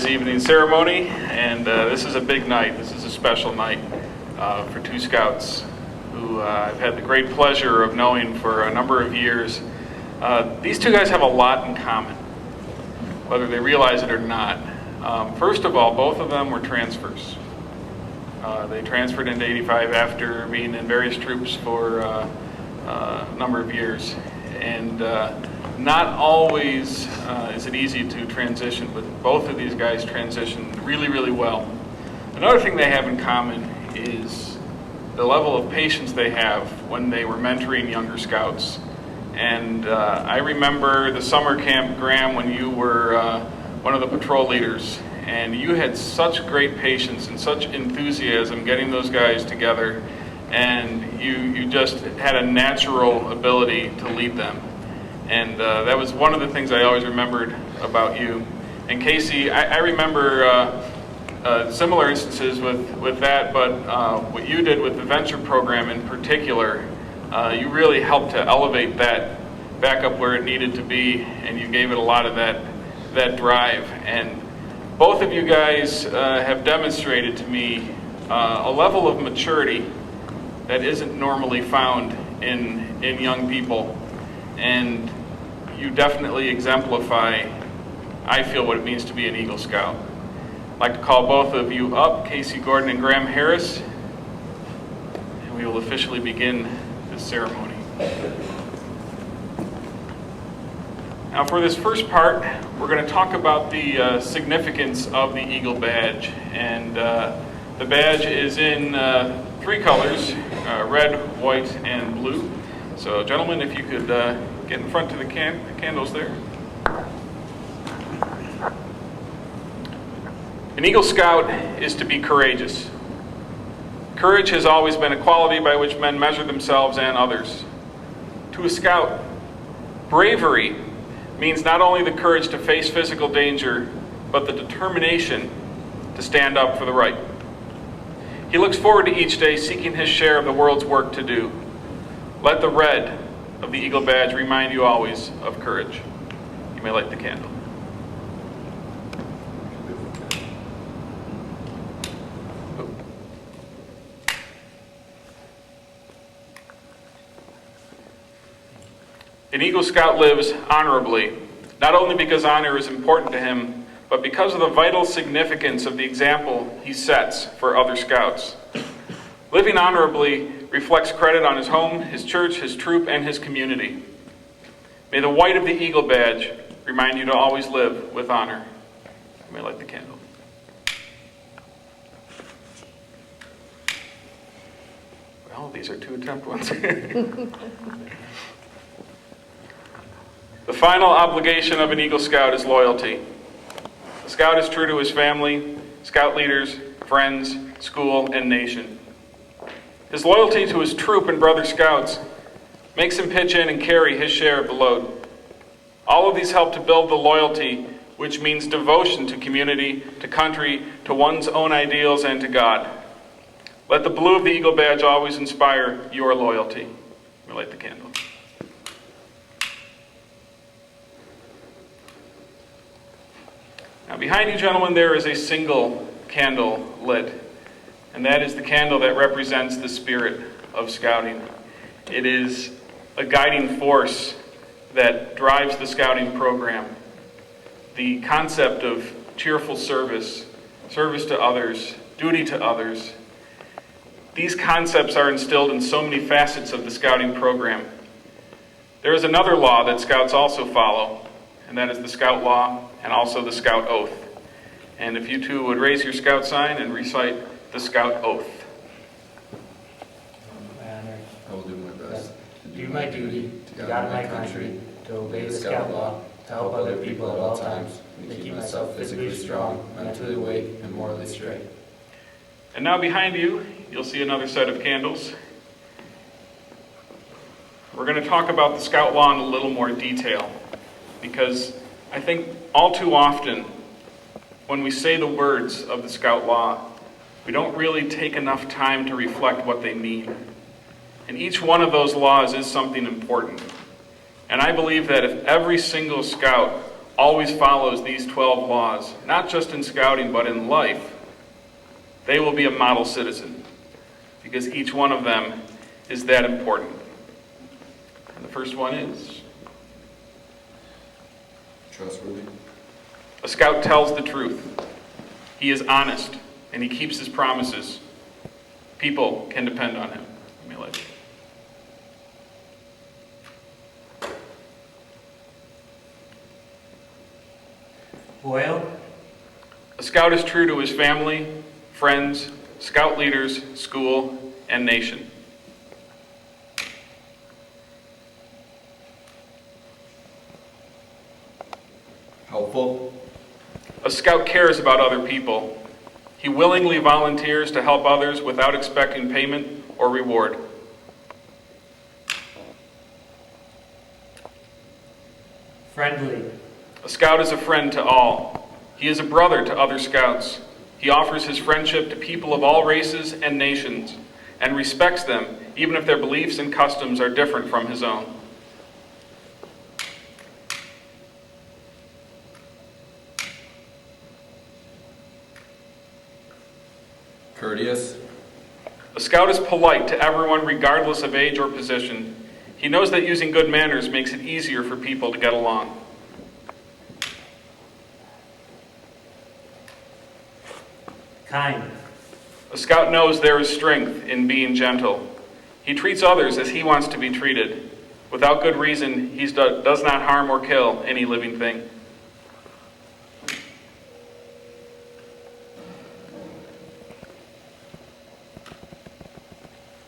this evening's ceremony, and this is a big night. This is a special night for two Scouts who I've had the great pleasure of knowing for a number of years. These two guys have a lot in common, whether they realize it or not. First of all, both of them were transfers. They transferred into 85 after being in various troops for a number of years. And not always is it easy to transition, but both of these guys transitioned really, really well. Another thing they have in common is the level of patience they have when they were mentoring younger Scouts. And I remember the summer camp, Graham, when you were one of the patrol leaders, and you had such great patience and such enthusiasm getting those guys together, and you just had a natural ability to lead them. And that was one of the things I always remembered about you. And Casey, I remember similar instances with that, but what you did with the Venture program in particular, you really helped to elevate that back up where it needed to be, and you gave it a lot of that drive. And both of you guys have demonstrated to me a level of maturity that isn't normally found in young people. And you definitely exemplify, I feel, what it means to be an Eagle Scout. I'd like to call both of you up, Casey Gordon and Graham Harris, and we will officially begin this ceremony. Now for this first part, we're going to talk about the significance of the Eagle Badge. And the badge is in three colors, red, white, and blue. So gentlemen, if you could get in front of the candles there. An Eagle Scout is to be courageous. Courage has always been a quality by which men measure themselves and others. To a Scout, bravery means not only the courage to face physical danger, but the determination to stand up for the right. He looks forward to each day seeking his share of the world's work to do. Let the red of the Eagle Badge remind you always of courage. You may light the candle. An Eagle Scout lives honorably, not only because honor is important to him, but because of the vital significance of the example he sets for other Scouts. Living honorably reflects credit on his home, his church, his troop, and his community. May the white of the Eagle Badge remind you to always live with honor. You may light the candle. Well, these are two attempt ones. The final obligation of an Eagle Scout is loyalty. The Scout is true to his family, Scout leaders, friends, school, and nation. His loyalty to his troop and brother Scouts makes him pitch in and carry his share of the load. All of these help to build the loyalty, which means devotion to community, to country, to one's own ideals, and to God. Let the blue of the Eagle Badge always inspire your loyalty. We light the candle. Now behind you, gentlemen, there is a single candle lit, and that is the candle that represents the spirit of Scouting. It is a guiding force that drives the Scouting program. The concept of cheerful service, service to others, duty to others. These concepts are instilled in so many facets of the Scouting program. There is another law that Scouts also follow, and that is the Scout Law and also the Scout Oath. And if you two would raise your Scout sign and recite the Scout Oath. I will do my best to do my duty to God and my country, to obey the Scout Law, to help other people at all times, and to keep myself physically strong, mentally awake, and morally straight. And now behind you, you'll see another set of candles. We're going to talk about the Scout Law in a little more detail, because I think all too often when we say the words of the Scout Law, we don't really take enough time to reflect what they mean. And each one of those laws is something important. And I believe that if every single Scout always follows these 12 laws, not just in scouting but in life, they will be a model citizen, because each one of them is that important. And the first one is, Trustworthy. a scout tells the truth. He is honest, and he keeps his promises. People can depend on him. Let me let you. Loyal, A scout is true to his family, friends, scout leaders, school, and nation. Helpful. A scout cares about other people. He willingly volunteers to help others without expecting payment or reward. friendly, A scout is a friend to all. He is a brother to other scouts. He offers his friendship to people of all races and nations and respects them even if their beliefs and customs are different from his own. Courteous. A scout is polite to everyone regardless of age or position. He knows that using good manners makes it easier for people to get along. kind, A scout knows there is strength in being gentle. He treats others as he wants to be treated. Without good reason, he does not harm or kill any living thing.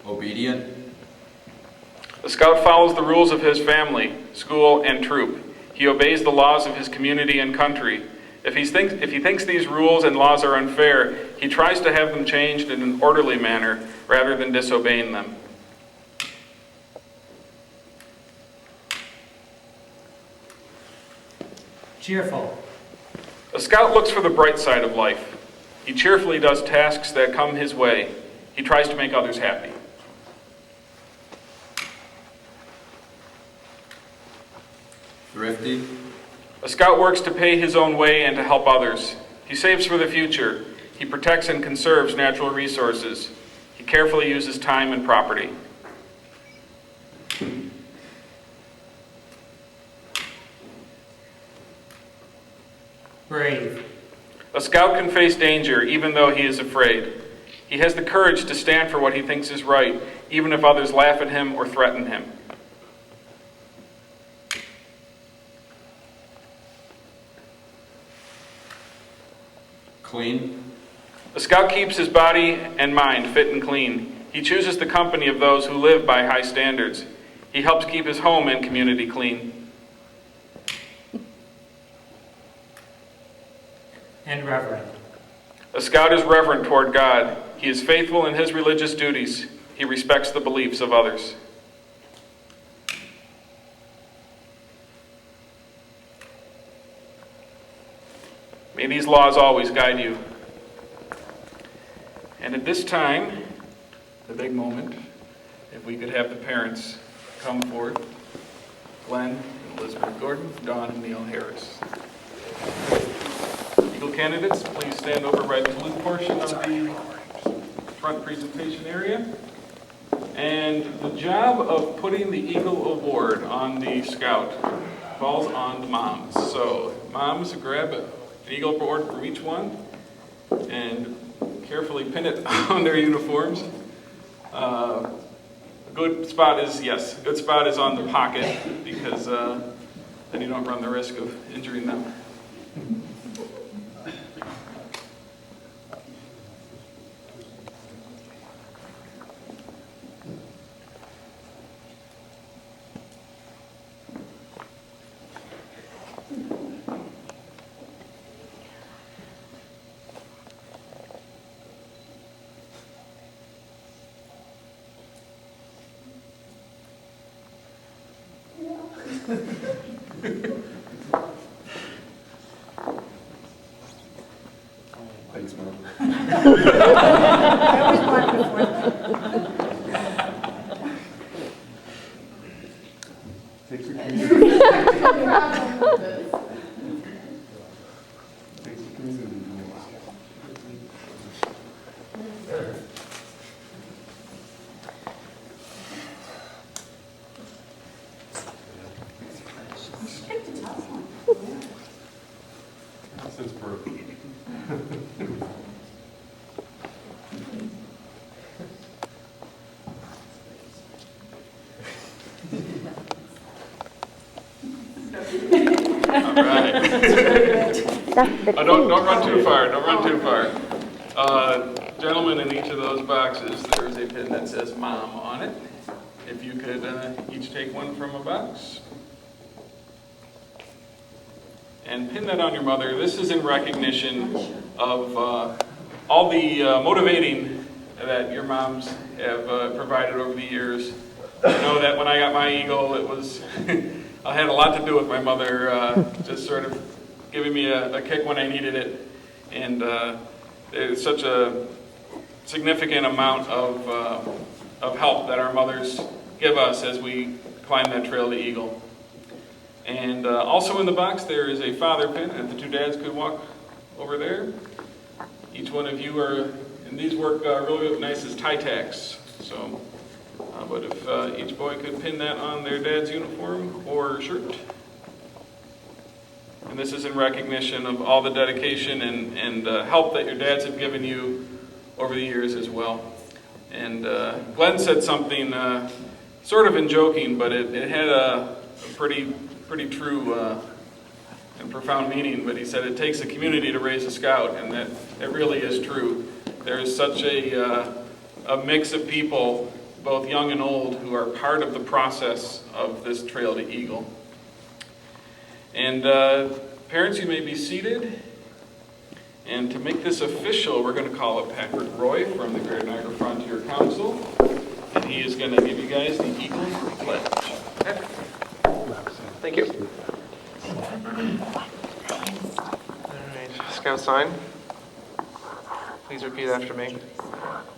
Obedient. A scout follows the rules of his family, school, and troop. He obeys the laws of his community and country. If he thinks these rules and laws are unfair, he tries to have them changed in an orderly manner rather than disobeying them. cheerful, A scout looks for the bright side of life. He cheerfully does tasks that come his way. He tries to make others happy. Thrifty. A scout works to pay his own way and to help others. He saves for the future. He protects and conserves natural resources. He carefully uses time and property. brave, A scout can face danger even though he is afraid. He has the courage to stand for what he thinks is right, even if others laugh at him or threaten him. Clean. A scout keeps his body and mind fit and clean. He chooses the company of those who live by high standards. He helps keep his home and community clean. and reverent, A scout is reverent toward God. He is faithful in his religious duties. He respects the beliefs of others. May these laws always guide you. And at this time, the big moment, if we could have the parents come forward, Glenn and Elizabeth Gordon, Dawn and Neil Harris. Eagle candidates, please stand over by the blue portion of the front presentation area. And the job of putting the Eagle Award on the Scout falls on moms. So moms, grab an Eagle Award from each one and carefully pin it on their uniforms. A good spot is on the pocket because then you don't run the risk of injuring them. Thanks, Mom. I always wanted before. Take your stuff that's Don't run too far, don't run too far. Gentlemen, in each of those boxes, there is a pin that says Mom on it. If you could each take one from a box. And pin that on your mother. This is in recognition of all the motivating that your moms have provided over the years. I know that when I got my Eagle, it was, I had a lot to do with my mother just sort of giving me a kick when I needed it. And it's such a significant amount of help that our mothers give us as we climb that trail to Eagle. And also in the box there is a father pin, and the two dads could walk over there. Each one of you are, and these work really nice as tie tacks. So, but if each boy could pin that on their dad's uniform or shirt. And this is in recognition of all the dedication and help that your dads have given you over the years as well. And Glenn said something sort of in joking, but it had a pretty true and profound meaning. But he said it takes a community to raise a scout, and that really is true. There is such a mix of people, both young and old, who are part of the process of this trail to Eagle. And parents, you may be seated. And to make this official, we're going to call up Patrick Roy from the Greater Niagara Frontier Council. And he is going to give you guys the Eagle Pledge. Patrick. Thank you. All right, Scout sign. Please repeat after me.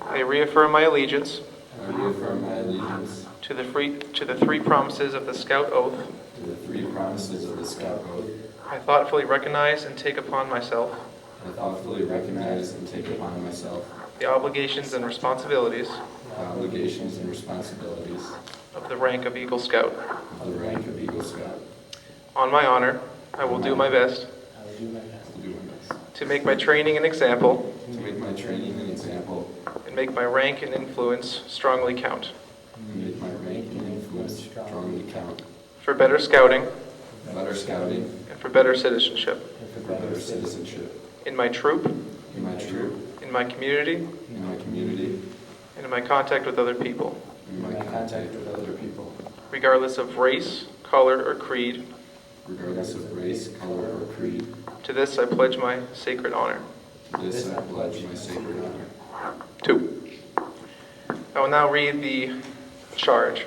I reaffirm my allegiance I reaffirm my allegiance to the three promises of the Scout Oath. to the three promises of the Scout Oath. I thoughtfully recognize and take upon myself I thoughtfully recognize and take upon myself the obligations and responsibilities the obligations and responsibilities of the rank of Eagle Scout. of the rank of Eagle Scout. On my honor, I will do my best I will do my best To do my best to make my training an example to make my training an example and make my rank and influence strongly count. and make my rank and influence strongly count. For better scouting For better scouting and for better citizenship. and for for better citizenship. In my troop, In my troop, in my community, in my community, and in my contact with other people. in my contact with other people, Regardless of race, color, or creed, regardless of race, color, or creed. to this I pledge my sacred honor. To this I pledge my sacred honor. 2. I will now read the charge.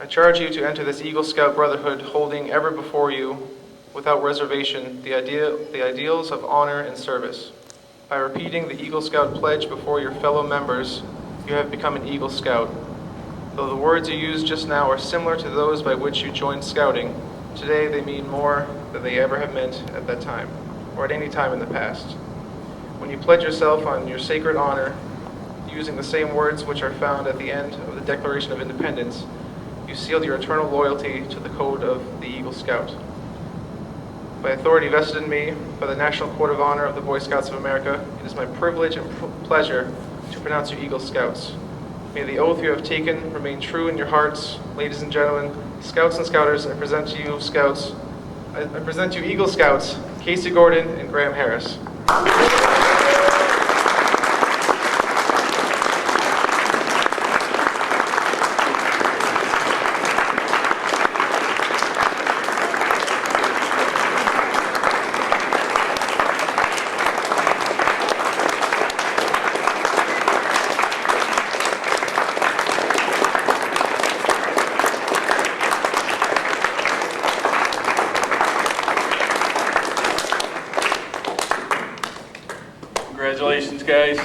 I charge you to enter this Eagle Scout Brotherhood holding ever before you, without reservation, the ideals of honor and service. By repeating the Eagle Scout pledge before your fellow members, you have become an Eagle Scout. Though the words you used just now are similar to those by which you joined Scouting, today they mean more than they ever have meant at that time, or at any time in the past. When you pledge yourself on your sacred honor, using the same words which are found at the end of the Declaration of Independence, you sealed your eternal loyalty to the code of the Eagle Scout. By authority vested in me by the National Court of Honor of the Boy Scouts of America, it is my privilege and pleasure to pronounce you Eagle Scouts. May the oath you have taken remain true in your hearts. Ladies and gentlemen, Scouts and Scouters, I present to you Scouts. I present to you Eagle Scouts, Casey Gordon and Graham Harris. Congratulations, guys.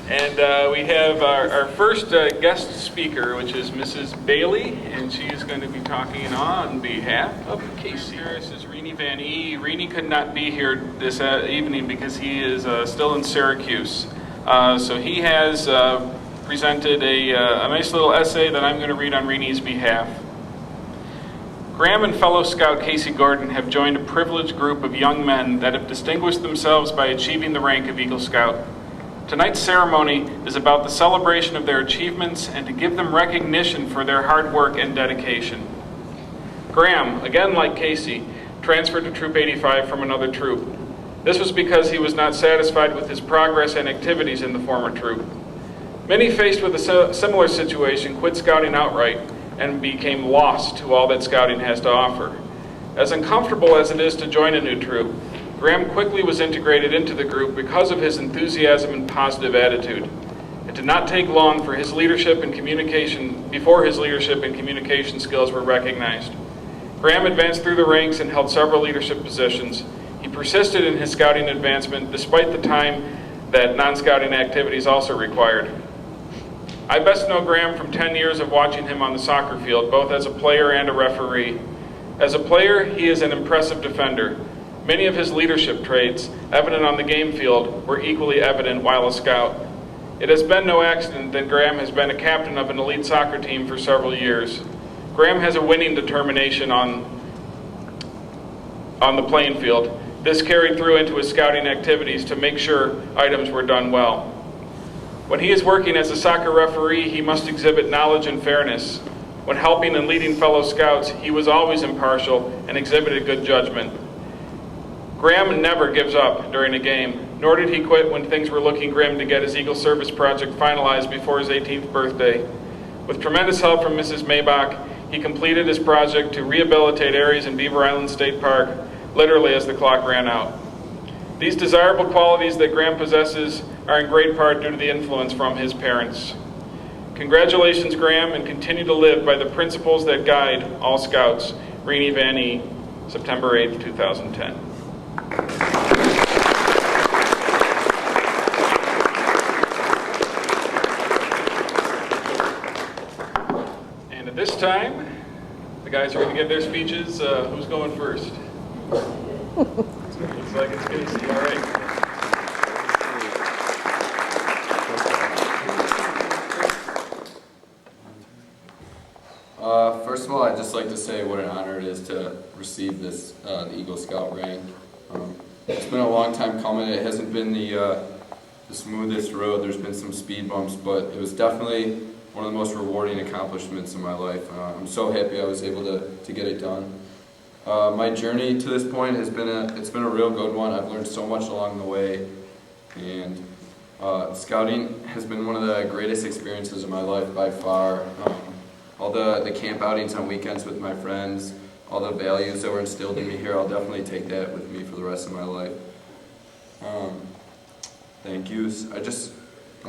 And we have our first guest speaker, which is Mrs. Bailey, and she is going to be talking on behalf of Casey. This is Renee Van E. Renee could not be here this evening because he is still in Syracuse. So he has presented a nice little essay that I'm going to read on Renee's behalf. Graham and fellow scout Casey Gordon have joined a privileged group of young men that have distinguished themselves by achieving the rank of Eagle Scout. Tonight's ceremony is about the celebration of their achievements and to give them recognition for their hard work and dedication. Graham, again like Casey, transferred to Troop 85 from another troop. This was because he was not satisfied with his progress and activities in the former troop. Many faced with a similar situation quit scouting outright and became lost to all that scouting has to offer. As uncomfortable as it is to join a new troop, Graham quickly was integrated into the group because of his enthusiasm and positive attitude. It did not take long for his leadership and communication, before his leadership and communication skills were recognized. Graham advanced through the ranks and held several leadership positions. He persisted in his scouting advancement despite the time that non-scouting activities also required. I best know Graham from 10 years of watching him on the soccer field, both as a player and a referee. As a player, he is an impressive defender. Many of his leadership traits, evident on the game field, were equally evident while a scout. It has been no accident that Graham has been a captain of an elite soccer team for several years. Graham has a winning determination on the playing field. This carried through into his scouting activities to make sure items were done well. When he is working as a soccer referee, he must exhibit knowledge and fairness. When helping and leading fellow scouts, he was always impartial and exhibited good judgment. Graham never gives up during a game, nor did he quit when things were looking grim to get his Eagle Service project finalized before his 18th birthday. With tremendous help from Mrs. Maybach, he completed his project to rehabilitate areas in Beaver Island State Park, literally as the clock ran out. These desirable qualities that Graham possesses are in great part due to the influence from his parents. Congratulations, Graham, and continue to live by the principles that guide all scouts. Renee Van E., September 8, 2010. And at this time, the guys are going to give their speeches. Who's going first? Looks like it's Casey. All right. First of all, I'd just like to say what an honor it is to receive this the Eagle Scout rank. It's been a long time coming. It hasn't been the smoothest road. There's been some speed bumps, but it was definitely one of the most rewarding accomplishments in my life. I'm so happy I was able to get it done. My journey to this point has been it's been a real good one. I've learned so much along the way, and scouting has been one of the greatest experiences of my life by far. All the camp outings on weekends with my friends, all the values that were instilled in me here, I'll definitely take that with me for the rest of my life. Thank yous. I'm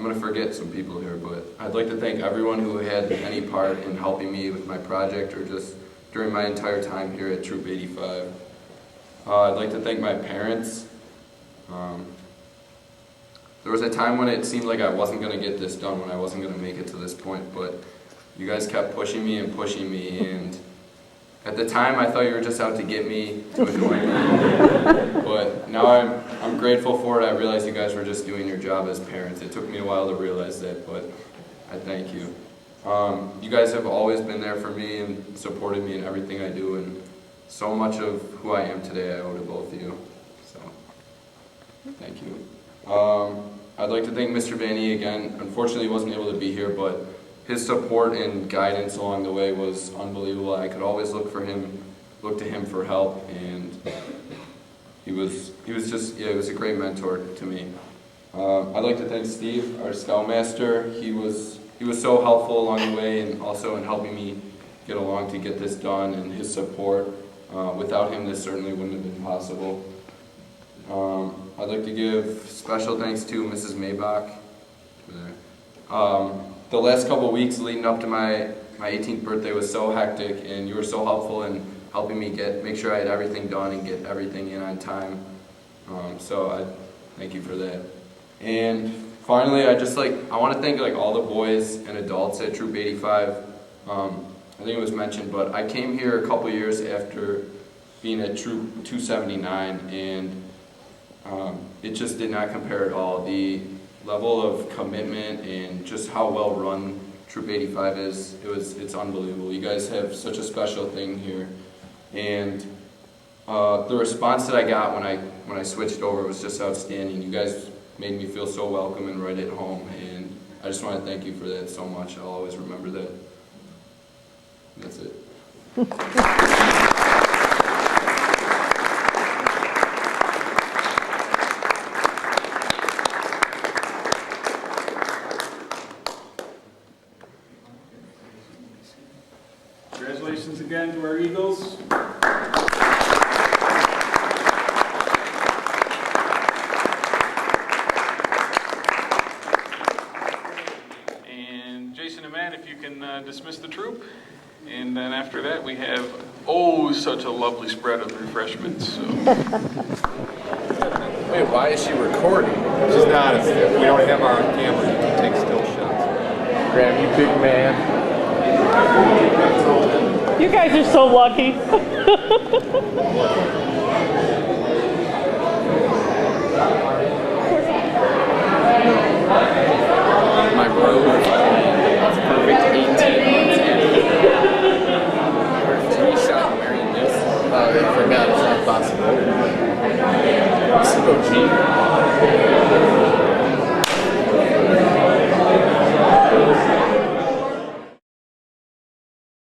going to forget some people here, but I'd like to thank everyone who had any part in helping me with my project or just during my entire time here at Troop 85. I'd like to thank my parents. There was a time when it seemed like I wasn't going to get this done, when I wasn't going to make it to this point, but you guys kept pushing me, and at the time I thought you were just out to get me, to annoy me. But now I'm grateful for it. I realize you guys were just doing your job as parents. It took me a while to realize that, but I thank you. You guys have always been there for me and supported me in everything I do, and so much of who I am today I owe to both of you. So, thank you. I'd like to thank Mr. Van E. again. Unfortunately, he wasn't able to be here, but his support and guidance along the way was unbelievable. I could always look to him for help, and he was a great mentor to me. I'd like to thank Steve, our Scoutmaster. He was so helpful along the way, and also in helping me get along to get this done, and his support. Without him, this certainly wouldn't have been possible. I'd like to give special thanks to Mrs. Maybach. The last couple of weeks leading up to my 18th birthday was so hectic, and you were so helpful in helping me make sure I had everything done and get everything in on time. So I thank you for that. And finally, I want to thank all the boys and adults at Troop 85. I think it was mentioned, but I came here a couple years after being at Troop 279, and it just did not compare at all. The level of commitment and just how well run Troop 85 is, it's unbelievable. You guys have such a special thing here, and the response that I got when I switched over was just outstanding. You guys made me feel so welcome and right at home, and I just want to thank you for that so much. I'll always remember that. That's it. can dismiss the troop. And then after that, we have, oh, such a lovely spread of refreshments. So. Wait, why is she recording? She's not. We don't have our camera to take still shots. Grab you, big man. You guys are so lucky.